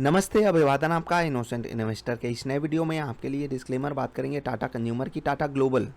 नमस्ते, अभिवादन आपका इनोसेंट इन्वेस्टर के इस नए वीडियो में आपके लिए डिस्क्लेमर बात करेंगे टाटा कंज्यूमर की। टाटा ग्लोबल,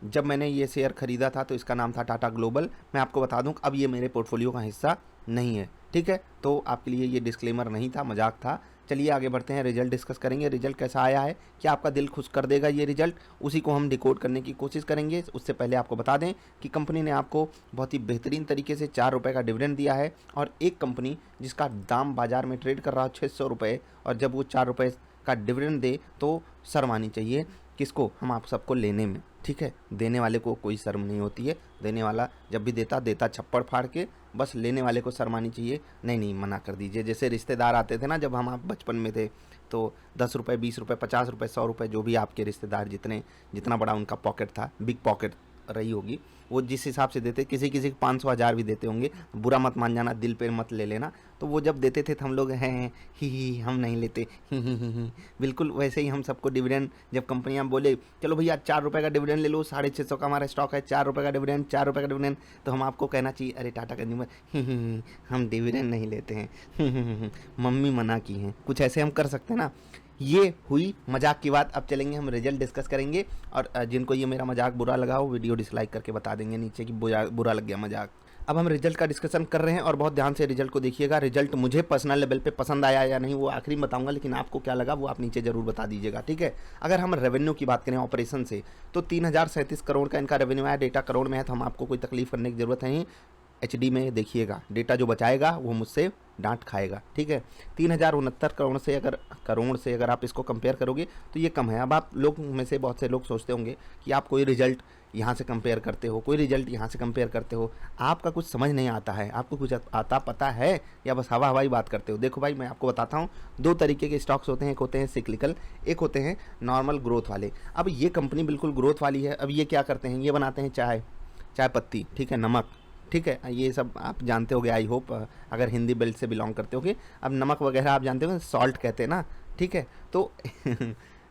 जब मैंने ये शेयर खरीदा था तो इसका नाम था टाटा ग्लोबल। मैं आपको बता दूं अब ये मेरे पोर्टफोलियो का हिस्सा नहीं है, ठीक है। तो आपके लिए ये डिस्क्लेमर नहीं था, मजाक था। चलिए आगे बढ़ते हैं, रिजल्ट डिस्कस करेंगे। रिजल्ट कैसा आया है, क्या आपका दिल खुश कर देगा ये रिजल्ट, उसी को हम डिकोड करने की कोशिश करेंगे। उससे पहले आपको बता दें कि कंपनी ने आपको बहुत ही बेहतरीन तरीके से 4 रुपये का डिविडेंड दिया है। और एक कंपनी जिसका दाम बाजार में ट्रेड कर रहा है 600 रुपये, और जब वो 4 रुपये का डिविडेंड दे तो शर्म आनी चाहिए किसको, हम आप सबको लेने में, ठीक है। देने वाले को कोई शर्म नहीं होती है, देने वाला जब भी देता छप्पड़ फाड़ के, बस लेने वाले को शर्म आनी चाहिए। नहीं, मना कर दीजिए। जैसे रिश्तेदार आते थे ना जब हम आप बचपन में थे, तो 10 रुपये, 20 रुपये, 50 रुपये, 100 रुपये, जो भी आपके रिश्तेदार जितना बड़ा उनका पॉकेट था, बिग पॉकेट रही होगी, वो जिस हिसाब से देते, किसी को 500 हज़ार भी देते होंगे, बुरा मत मान जाना, दिल पे मत ले लेना। तो वो जब देते थे तो हम लोग हैं ही हम नहीं लेते, ही। बिल्कुल वैसे ही हम सबको डिविडेंड, जब कंपनियां बोले चलो भैया 4 रुपये का डिविडेंड ले लो, 650 का हमारा स्टॉक है, 4 रुपये का डिविडेंड, 4 रुपये का डिविडेंड, तो हम आपको कहना चाहिए अरे टाटा कंज्यूमर, हम डिविडेंड नहीं लेते हैं, मम्मी मना की हैं, कुछ ऐसे हम कर सकते हैं ना। ये हुई मजाक की बात। अब चलेंगे हम रिजल्ट डिस्कस करेंगे, और जिनको ये मेरा मजाक बुरा लगा हो वीडियो डिसलाइक करके बता देंगे नीचे कि बुरा लग गया मजाक। अब हम रिजल्ट का डिस्कशन कर रहे हैं और बहुत ध्यान से रिजल्ट को देखिएगा। रिजल्ट मुझे पर्सनल लेवल पे पसंद आया या नहीं वो आखिरी में बताऊंगा, लेकिन आपको क्या लगा वो आप नीचे जरूर बता दीजिएगा, ठीक है। अगर हम रेवेन्यू की बात करें ऑपरेशन से, तो 3037 करोड़ का इनका रेवेन्यू आया। डेटा करोड़ में है तो हम आपको कोई तकलीफ करने की जरूरत नहीं। HD में देखिएगा, डेटा जो बचाएगा वो मुझसे डांट खाएगा, ठीक है। 3069 करोड़ से अगर आप इसको कंपेयर करोगे तो ये कम है। अब आप लोग में से बहुत से लोग सोचते होंगे कि आप कोई रिजल्ट यहाँ से कंपेयर करते हो, कोई रिजल्ट यहाँ से कंपेयर करते हो, आपका कुछ समझ नहीं आता है, आपको कुछ आता पता है या बस हवा हवाई बात करते हो। देखो भाई, मैं आपको बताता हूँ, 2 तरीके के स्टॉक्स होते हैं, एक होते हैं सिक्लिकल, एक होते हैं नॉर्मल ग्रोथ वाले। अब ये कंपनी बिल्कुल ग्रोथ वाली है। अब ये क्या करते हैं, ये बनाते हैं चाय पत्ती, ठीक है, नमक, ठीक है, ये सब आप जानते होगे आई होप, अगर हिंदी बेल्ट से बिलोंग करते होगे। अब नमक वगैरह आप जानते हो, सॉल्ट कहते हैं ना, ठीक है। तो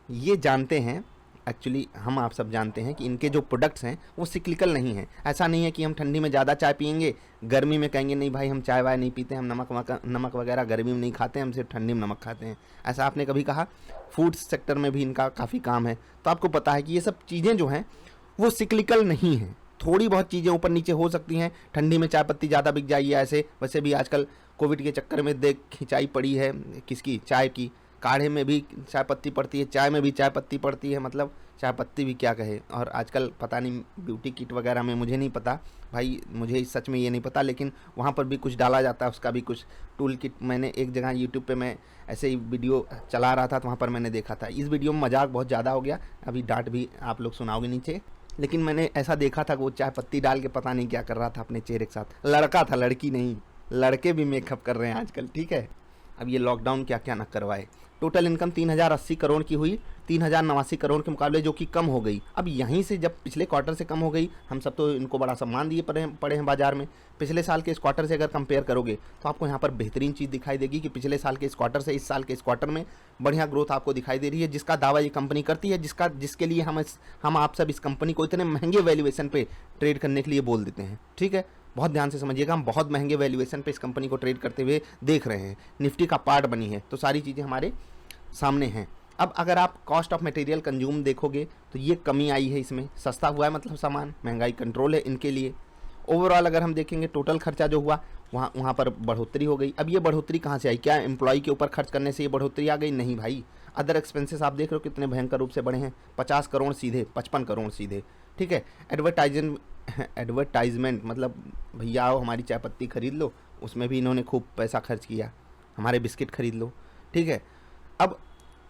ये जानते हैं, एक्चुअली हम आप सब जानते हैं कि इनके जो प्रोडक्ट्स हैं वो सिक्लिकल नहीं है। ऐसा नहीं है कि हम ठंडी में ज़्यादा चाय पियेंगे, गर्मी में कहेंगे नहीं भाई हम चाय वाय नहीं पीते, हम नमक वगैरह गर्मी में नहीं खाते, हम सिर्फ ठंडी में नमक खाते हैं, ऐसा आपने कभी कहा। फूड सेक्टर में भी इनका काफ़ी काम है, तो आपको पता है कि ये सब चीज़ें जो हैं वो सिक्लिकल नहीं हैं। थोड़ी बहुत चीज़ें ऊपर नीचे हो सकती हैं, ठंडी में चाय पत्ती ज़्यादा बिक जाइए ऐसे। वैसे भी आजकल कोविड के चक्कर में देख खिंचाई पड़ी है किसकी, चाय की। काढ़े में भी चाय पत्ती पड़ती है, चाय में भी चाय पत्ती पड़ती है, मतलब चाय पत्ती भी क्या कहे। और आजकल पता नहीं ब्यूटी किट वगैरह में, मुझे नहीं पता भाई, मुझे सच में ये नहीं पता, लेकिन वहाँ पर भी कुछ डाला जाता है, उसका भी कुछ टूल किट। मैंने एक जगह यूट्यूब पे मैं ऐसे ही वीडियो चला रहा था तो वहाँ पर मैंने देखा था। इस वीडियो में मजाक बहुत ज़्यादा हो गया, अभी डांट भी आप लोग सुनाओगे नीचे, लेकिन मैंने ऐसा देखा था कि वो चाय पत्ती डाल के पता नहीं क्या कर रहा था अपने चेहरे के साथ। लड़का था, लड़की नहीं, लड़के भी मेकअप कर रहे हैं आजकल, ठीक है। अब ये लॉकडाउन क्या क्या न करवाए। टोटल इनकम 3080 करोड़ की हुई, 3089 करोड़ के मुकाबले, जो कि कम हो गई। अब यहीं से जब पिछले क्वार्टर से कम हो गई, हम सब तो इनको बड़ा सम्मान दिए पड़े हैं बाजार में। पिछले साल के इस क्वार्टर से अगर कंपेयर करोगे तो आपको यहाँ पर बेहतरीन चीज़ दिखाई देगी कि पिछले साल के इस क्वार्टर से इस साल के इस क्वार्टर में बढ़िया ग्रोथ आपको दिखाई दे रही है, जिसका दावा ये कंपनी करती है, जिसके लिए हम आप सब इस कंपनी को इतने महंगे वैल्यूएशन पे ट्रेड करने के लिए बोल देते हैं, ठीक है। बहुत ध्यान से समझिएगा, हम बहुत महंगे वैल्यूएशन पे इस कंपनी को ट्रेड करते हुए देख रहे हैं, निफ्टी का पार्ट बनी है, तो सारी चीज़ें हमारे सामने हैं। अब अगर आप कॉस्ट ऑफ मटेरियल कंज्यूम देखोगे तो ये कमी आई है, इसमें सस्ता हुआ है, मतलब सामान, महंगाई कंट्रोल है इनके लिए। ओवरऑल अगर हम देखेंगे टोटल खर्चा जो हुआ वहाँ पर बढ़ोतरी हो गई। अब ये बढ़ोतरी कहाँ से आई, क्या एम्प्लॉय के ऊपर खर्च करने से ये बढ़ोतरी आ गई? नहीं भाई, अदर एक्सपेंसेस आप देख रहे हो कितने भयंकर रूप से बढ़े हैं, 50 करोड़ सीधे, 55 करोड़ सीधे, ठीक है। एडवर्टाइजमेंट मतलब भैया आओ हमारी चाय पत्ती खरीद लो, उसमें भी इन्होंने खूब पैसा खर्च किया, हमारे बिस्किट खरीद लो, ठीक है। अब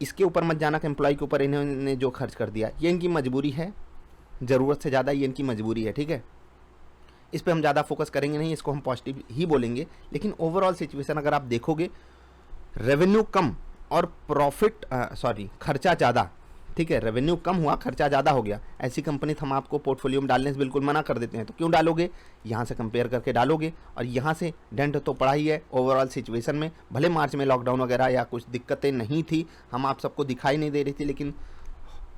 इसके ऊपर मत जाना कि एम्प्लॉय के ऊपर इन्होंने जो खर्च कर दिया, ये इनकी मजबूरी है, ज़रूरत से ज़्यादा ये इनकी मजबूरी है, ठीक है। इस पर हम ज़्यादा फोकस करेंगे नहीं, इसको हम पॉजिटिव ही बोलेंगे। लेकिन ओवरऑल सिचुएशन अगर आप देखोगे, रेवेन्यू कम और खर्चा ज़्यादा, ठीक है। रेवेन्यू कम हुआ, खर्चा ज़्यादा हो गया, ऐसी कंपनी हम आपको पोर्टफोलियो में डालने से बिल्कुल मना कर देते हैं। तो क्यों डालोगे, यहाँ से कंपेयर करके डालोगे, और यहाँ से डेंट तो पड़ा ही है ओवरऑल सिचुएशन में। भले मार्च में लॉकडाउन वगैरह या कुछ दिक्कतें नहीं थी, हम आप सबको दिखाई नहीं दे रही थी, लेकिन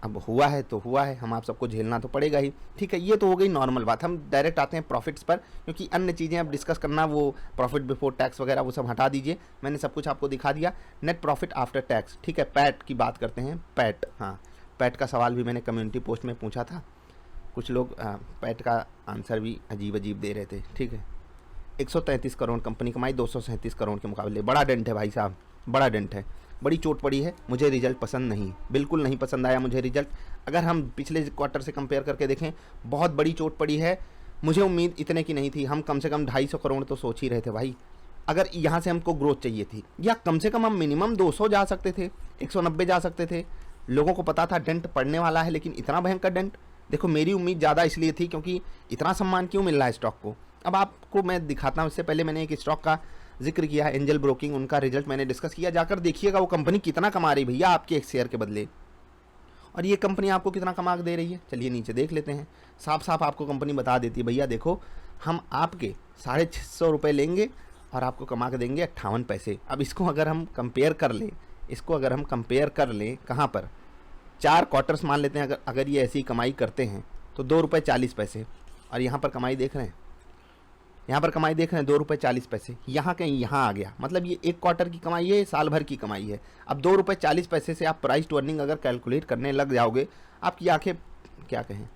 अब हुआ है तो हुआ है, हम आप सबको झेलना तो पड़ेगा ही। ठीक है, ये तो हो गई नॉर्मल बात। हम डायरेक्ट आते हैं प्रॉफिट्स पर, क्योंकि अन्य चीज़ें अब डिस्कस करना, वो प्रॉफिट बिफोर टैक्स वगैरह वो सब हटा दीजिए, मैंने सब कुछ आपको दिखा दिया। नेट प्रॉफिट आफ्टर टैक्स, ठीक है, पैट की बात करते हैं। पैट, हाँ, पैट का सवाल भी मैंने कम्युनिटी पोस्ट में पूछा था, कुछ लोग पैट का आंसर भी अजीब अजीब दे रहे थे। ठीक है, 133 करोड़ कंपनी कमाई 237 करोड़ के मुकाबले, बड़ा डेंट है भाई साहब, बड़ा डेंट है, बड़ी चोट पड़ी है। मुझे रिजल्ट पसंद नहीं, बिल्कुल नहीं पसंद आया मुझे रिजल्ट। अगर हम पिछले क्वार्टर से कंपेयर करके देखें, बहुत बड़ी चोट पड़ी है। मुझे उम्मीद इतने की नहीं थी, हम कम से कम 250 करोड़ तो सोच ही रहे थे भाई। अगर यहाँ से हमको ग्रोथ चाहिए थी, या कम से कम हम मिनिमम 200 जा सकते थे, 190 जा सकते थे। लोगों को पता था डेंट पड़ने वाला है, लेकिन इतना भयंकर डेंट, देखो मेरी उम्मीद ज़्यादा इसलिए थी क्योंकि इतना सम्मान क्यों मिल रहा है स्टॉक को। अब आपको मैं दिखाता हूँ। इससे पहले मैंने एक स्टॉक का जिक्र किया है, एंजल ब्रोकिंग, उनका रिजल्ट मैंने डिस्कस किया, जाकर देखिएगा वो कंपनी कितना कमा रही भैया आपके एक शेयर के बदले, और ये कंपनी आपको कितना कमा के दे रही है। चलिए नीचे देख लेते हैं, साफ साफ आपको कंपनी बता देती है, भैया देखो हम आपके 650 रुपये लेंगे और आपको कमा के देंगे 58 पैसे। अब इसको अगर हम कंपेयर कर लें, कहाँ पर, 4 क्वार्टर्स मान लेते हैं, अगर ये ऐसी कमाई करते हैं तो 2 रुपये 40 पैसे, और यहाँ पर कमाई देख रहे हैं, 2 रुपये 40 पैसे, यहाँ कहीं यहाँ आ गया। मतलब ये एक क्वार्टर की कमाई है, साल भर की कमाई है। अब 2 रुपये 40 पैसे से आप प्राइस टू अर्निंग अगर कैलकुलेट करने लग जाओगे, आपकी आंखें क्या कहें,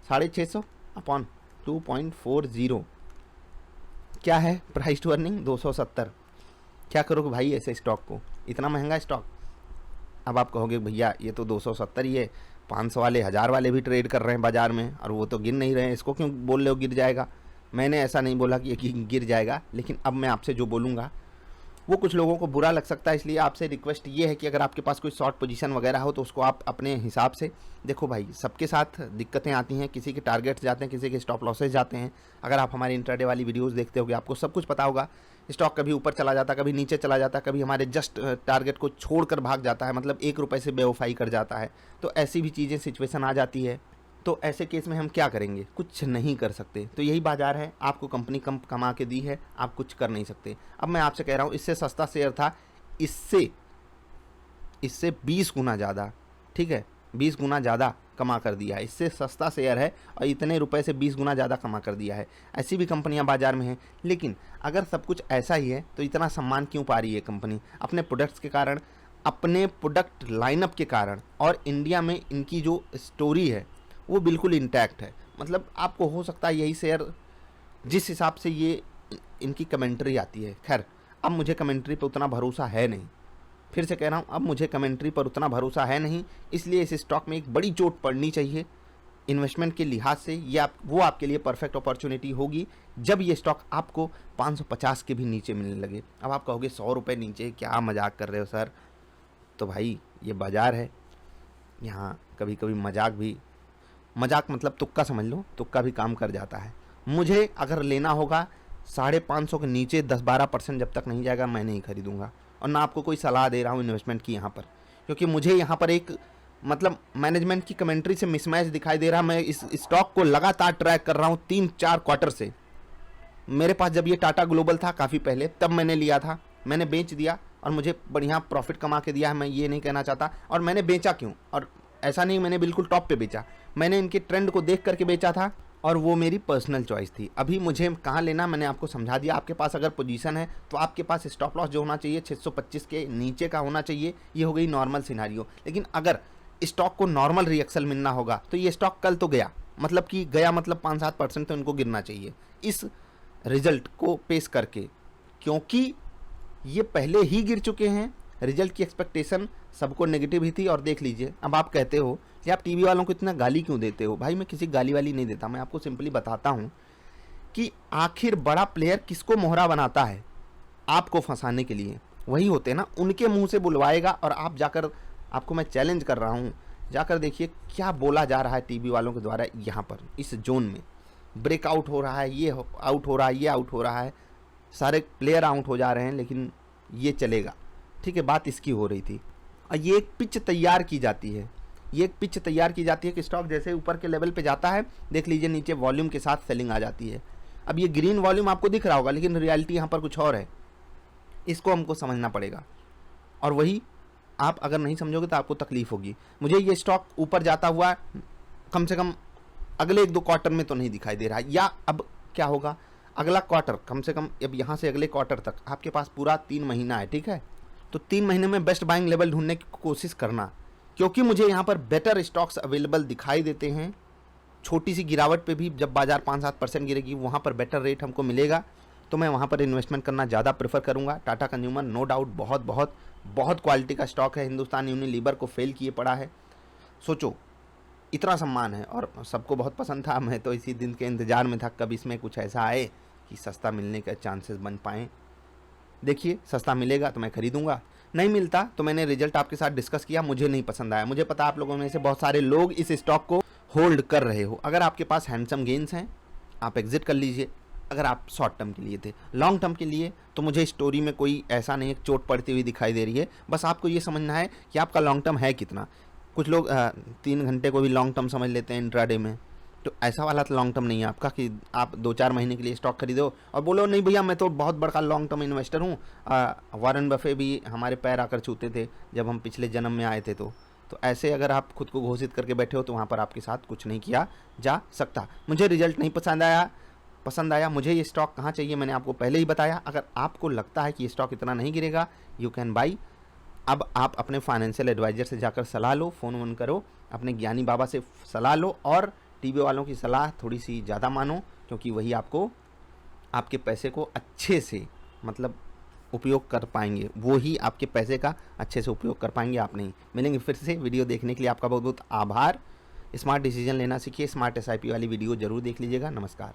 650 अपॉन 2.40 क्या है प्राइस टू अर्निंग, 270। क्या करोगे भाई ऐसे स्टॉक को, इतना महंगा स्टॉक। अब आप कहोगे भैया ये तो 270 ही है, 500 वाले 1000 वाले भी ट्रेड कर रहे हैं बाजार में, और वो तो गिर नहीं रहे हैं, इसको क्यों बोल रहे हो गिर जाएगा। मैंने ऐसा नहीं बोला कि ये गिर जाएगा, लेकिन अब मैं आपसे जो बोलूँगा वो कुछ लोगों को बुरा लग सकता है, इसलिए आपसे रिक्वेस्ट ये है कि अगर आपके पास कोई शॉर्ट पोजीशन वगैरह हो तो उसको आप अपने हिसाब से देखो। भाई सबके साथ दिक्कतें आती हैं, किसी के टारगेट्स जाते हैं, किसी के स्टॉप लॉसेज जाते हैं। अगर आप हमारी इंट्राडे वाली वीडियोस देखते होगे आपको सब कुछ पता होगा। स्टॉक कभी ऊपर चला जाता, कभी नीचे चला जाता, कभी हमारे जस्ट टारगेट को छोड़कर भाग जाता है, मतलब 1 रुपये से बेवफाई कर जाता है। तो ऐसी भी चीज़ें, सिचुएशन आ जाती है। तो ऐसे केस में हम क्या करेंगे, कुछ नहीं कर सकते। तो यही बाजार है, आपको कंपनी कम कमा के दी है, आप कुछ कर नहीं सकते। अब मैं आपसे कह रहा हूँ, इससे सस्ता शेयर था, इससे 20 गुना ज़्यादा, ठीक है, 20 गुना ज़्यादा कमा कर दिया है। इससे सस्ता शेयर है और इतने रुपए से 20 गुना ज़्यादा कमा कर दिया है। ऐसी भी कंपनियां बाजार में हैं। लेकिन अगर सब कुछ ऐसा ही है तो इतना सम्मान क्यों पा रही है कंपनी, अपने प्रोडक्ट्स के कारण, अपने प्रोडक्ट लाइनअप के कारण, और इंडिया में इनकी जो स्टोरी है वो बिल्कुल इंटैक्ट है। मतलब आपको हो सकता है यही शेयर, जिस हिसाब से ये इनकी कमेंट्री आती है, खैर अब मुझे कमेंट्री पर उतना भरोसा है नहीं, फिर से कह रहा हूँ अब मुझे कमेंट्री पर उतना भरोसा है नहीं, इसलिए इस स्टॉक में एक बड़ी चोट पड़नी चाहिए इन्वेस्टमेंट के लिहाज से। ये वो आपके लिए परफेक्ट अपॉर्चुनिटी होगी जब ये स्टॉक आपको 550 के भी नीचे मिलने लगे। अब आप कहोगे 100 रुपये नीचे, क्या मजाक कर रहे हो सर। तो भाई ये बाजार है, यहाँ कभी कभी मजाक मतलब तुक्का समझ लो, तुक्का भी काम कर जाता है। मुझे अगर लेना होगा 550 के नीचे 10-12% जब तक नहीं जाएगा मैं नहीं खरीदूंगा। और ना आपको कोई सलाह दे रहा हूँ इन्वेस्टमेंट की यहाँ पर, क्योंकि मुझे यहाँ पर एक मतलब मैनेजमेंट की कमेंट्री से मिसमैच दिखाई दे रहा। मैं इस स्टॉक को लगातार ट्रैक कर रहा हूँ 3-4 क्वार्टर से। मेरे पास जब ये टाटा ग्लोबल था काफ़ी पहले, तब मैंने लिया था, मैंने बेच दिया और मुझे बढ़िया प्रॉफिट कमा के दिया है, मैं ये नहीं कहना चाहता। और मैंने बेचा क्यों, और ऐसा नहीं मैंने बिल्कुल टॉप पे बेचा, मैंने इनके ट्रेंड को देख करके बेचा था और वो मेरी पर्सनल चॉइस थी। अभी मुझे कहाँ लेना मैंने आपको समझा दिया। आपके पास अगर पोजीशन है तो आपके पास स्टॉप लॉस जो होना चाहिए 625 के नीचे का होना चाहिए। ये हो गई नॉर्मल सिनारियो। लेकिन अगर स्टॉक को नॉर्मल रिएक्शन मिलना होगा तो ये स्टॉक कल तो गया, मतलब कि गया मतलब 5-7% तो इनको गिरना चाहिए इस रिजल्ट को पेश करके, क्योंकि ये पहले ही गिर चुके हैं। रिजल्ट की एक्सपेक्टेशन सबको नेगेटिव ही थी। और देख लीजिए, अब आप कहते हो कि आप टीवी वालों को इतना गाली क्यों देते हो। भाई मैं किसी गाली वाली नहीं देता, मैं आपको सिंपली बताता हूँ कि आखिर बड़ा प्लेयर किसको मोहरा बनाता है, आपको फंसाने के लिए वही होते हैं ना, उनके मुंह से बुलवाएगा। और आप जाकर, आपको मैं चैलेंज कर रहा हूँ, जाकर देखिए क्या बोला जा रहा है टीवी वालों के द्वारा। यहाँ पर इस जोन में ब्रेकआउट हो रहा है, ये आउट हो रहा है, ये आउट हो रहा है, सारे प्लेयर आउट हो जा रहे हैं, लेकिन ये चलेगा। ठीक है, बात इसकी हो रही थी। और ये एक पिच तैयार की जाती है, ये एक पिच तैयार की जाती है कि स्टॉक जैसे ऊपर के लेवल पे जाता है, देख लीजिए नीचे वॉल्यूम के साथ सेलिंग आ जाती है। अब ये ग्रीन वॉल्यूम आपको दिख रहा होगा, लेकिन रियलिटी यहाँ पर कुछ और है, इसको हमको समझना पड़ेगा। और वही आप अगर नहीं समझोगे तो आपको तकलीफ होगी। मुझे ये स्टॉक ऊपर जाता हुआ कम से कम अगले 1-2 क्वार्टर में तो नहीं दिखाई दे रहा है, या अब क्या होगा अगला क्वार्टर, कम से कम अब यहाँ से अगले क्वार्टर तक आपके पास पूरा 3 महीना है, ठीक है। तो 3 महीने में बेस्ट बाइंग लेवल ढूंढने की कोशिश करना, क्योंकि मुझे यहाँ पर बेटर स्टॉक्स अवेलेबल दिखाई देते हैं। छोटी सी गिरावट पे भी जब बाजार 5-7% गिरेगी वहाँ पर बेटर रेट हमको मिलेगा, तो मैं वहाँ पर इन्वेस्टमेंट करना ज़्यादा प्रेफर करूँगा। टाटा कंज्यूमर नो डाउट बहुत बहुत बहुत क्वालिटी का स्टॉक है, हिंदुस्तान यूनिलीवर को फेल किए पड़ा है। सोचो इतना सम्मान है और सबको बहुत पसंद था, मैं तो इसी दिन के इंतज़ार में था कब इसमें कुछ ऐसा आए कि सस्ता मिलने के चांसेस बन पाएँ। देखिए सस्ता मिलेगा तो मैं खरीदूंगा, नहीं मिलता तो मैंने रिजल्ट आपके साथ डिस्कस किया, मुझे नहीं पसंद आया। मुझे पता आप लोगों में से बहुत सारे लोग इस स्टॉक को होल्ड कर रहे हो। अगर आपके पास हैंडसम गेन्स हैं आप एग्जिट कर लीजिए, अगर आप शॉर्ट टर्म के लिए थे। लॉन्ग टर्म के लिए तो मुझे स्टोरी में कोई ऐसा नहीं है चोट पड़ती हुई दिखाई दे रही है, बस आपको ये समझना है कि आपका लॉन्ग टर्म है कितना। कुछ लोग 3 घंटे को भी लॉन्ग टर्म समझ लेते हैं इंट्राडे में, तो ऐसा वाला तो लॉन्ग टर्म नहीं है आपका कि आप 2-4 महीने के लिए स्टॉक खरीदो और बोलो नहीं भैया मैं तो बहुत बड़ा लॉन्ग टर्म इन्वेस्टर हूँ। वॉरेन बफे भी हमारे पैर आकर छूते थे जब हम पिछले जन्म में आए थे। तो ऐसे अगर आप खुद को घोषित करके बैठे हो तो वहाँ पर आपके साथ कुछ नहीं किया जा सकता। मुझे रिजल्ट नहीं पसंद आया। मुझे ये स्टॉक कहाँ चाहिए मैंने आपको पहले ही बताया। अगर आपको लगता है कि ये स्टॉक इतना नहीं गिरेगा यू कैन बाई। अब आप अपने फाइनेंशियल एडवाइज़र से जाकर सलाह लो, फ़ोन करो, अपने ज्ञानी बाबा से सलाह लो और टीवी वालों की सलाह थोड़ी सी ज़्यादा मानो, क्योंकि वही आपको आपके पैसे को अच्छे से मतलब उपयोग कर पाएंगे, वो ही आपके पैसे का अच्छे से उपयोग कर पाएंगे, आप नहीं। मिलेंगे फिर से। वीडियो देखने के लिए आपका बहुत बहुत आभार। स्मार्ट डिसीजन लेना सीखिए। स्मार्ट SIP वाली वीडियो ज़रूर देख लीजिएगा। नमस्कार।